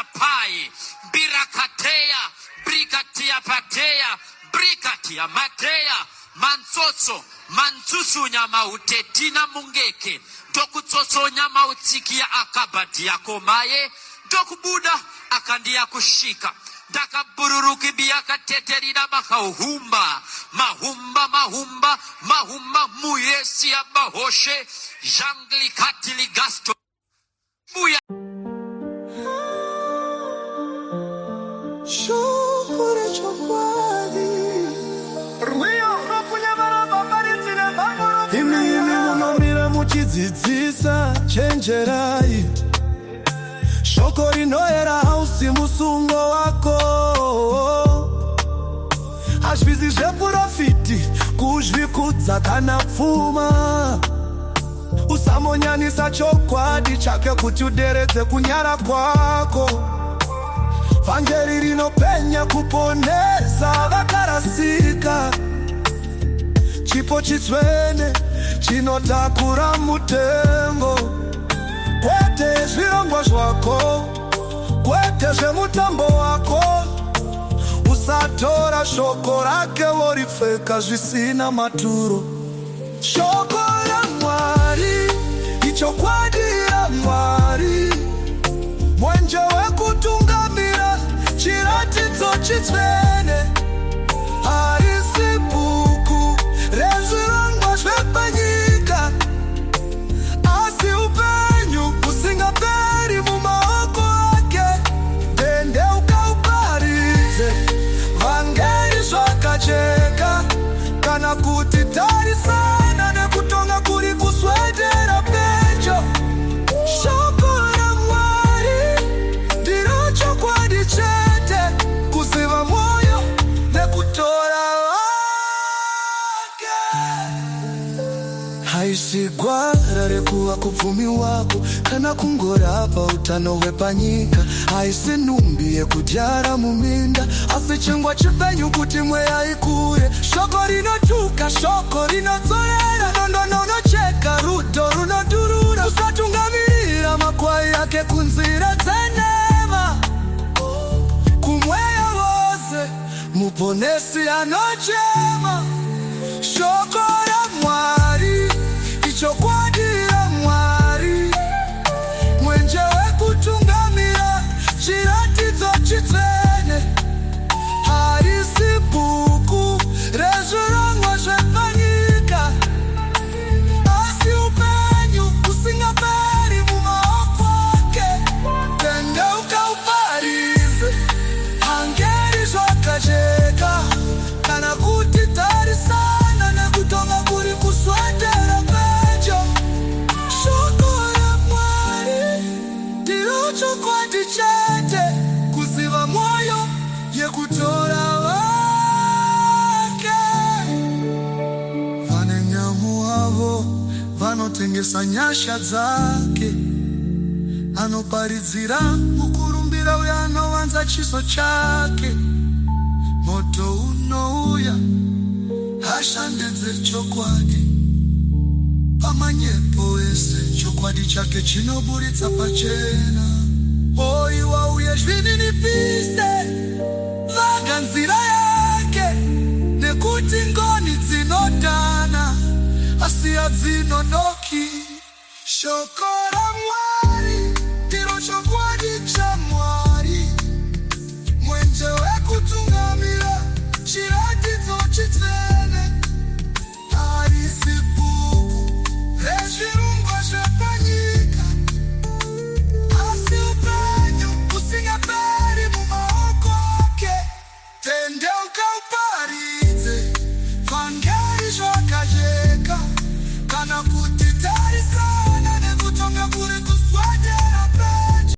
ya pai, birakatea, brikatia patea, brikatia matea, mansotso, mansusu nyama utetina mungeke, dokutsotso nyama utsikia akabati yako maye, dokubuda akandia kushika, daka bururuki biaka teterina makauhumba, mahumba, muyesi ya bahoshe, jangli katili gasto, buya. Muchidzidzisa chenjerai, shoko rinoera hausi musungo wako. Hazvizi zveprofiti kuzvikudza kana pfuma. Usamonyanisa chokwadi chake kuti uderedze kunyara kwako. Vhangeri rinopenya kuponesa vakarasika. Chipo chitsvene chinotakura mutengo. Kwete zvirongwa zvako, kwete zvemutambo wako. Usatora shoko rake woripfeka zvisina maturo. Shoko raMwari ichokwadi yaMwari, mwenje wekutungamira, chiratidzo chitsvene. Harisi buku rezvirongwa zvepanyika, asi upenyu usingaperi mumaoko ake. Tendeuka uparidze vhangeri zvakajeka, kana kuti tarisana nekutonga kuri kuswedera pedyo. Shoko raMwari ndiro chokwadi chete, kuziva mwoyo nekutora wake. Haisi gwara rekuva kupfumi wako, kana kungorapa utano hwepanyika. Haisi numbi yekudyara muminda, asi chingwa chipenyu kuti mweya ikure. Shoko rinotuka, shoko rinodzorera, nondono unocheka, rudo runodurura. Usatungamirira makwai ake kunzira dzenema, kumweya wose muponesi anochema. Shoko raMwari ichokwadi yaMwari, mwenje wekutungamira, chiratidzo chitsvene. Harisi buku rezvirongwa zvepanyika, asi upenyu usingaperi mumaoko ake. Tendeuka uparidze vhangeri zvakajeka, kana kuti tarisana nekutonga kuri kuswedera pedyo. Shoko raMwari ndiro chokwadi chete, kuziva mwoyo yekutora wake. Vane nyamu avo vanotengesa nyasha dzake, anoparidzira mukurumbira uya anowanza chiso chake. Moto unouya ashandedze chokwadi, pamanyepo ese chokwadi chake chinoburitsa pachena. Oiwa uye zvininipise vaga nzira yake, nekuti ngoni dzinodhana asi hadzinonoki. Shoko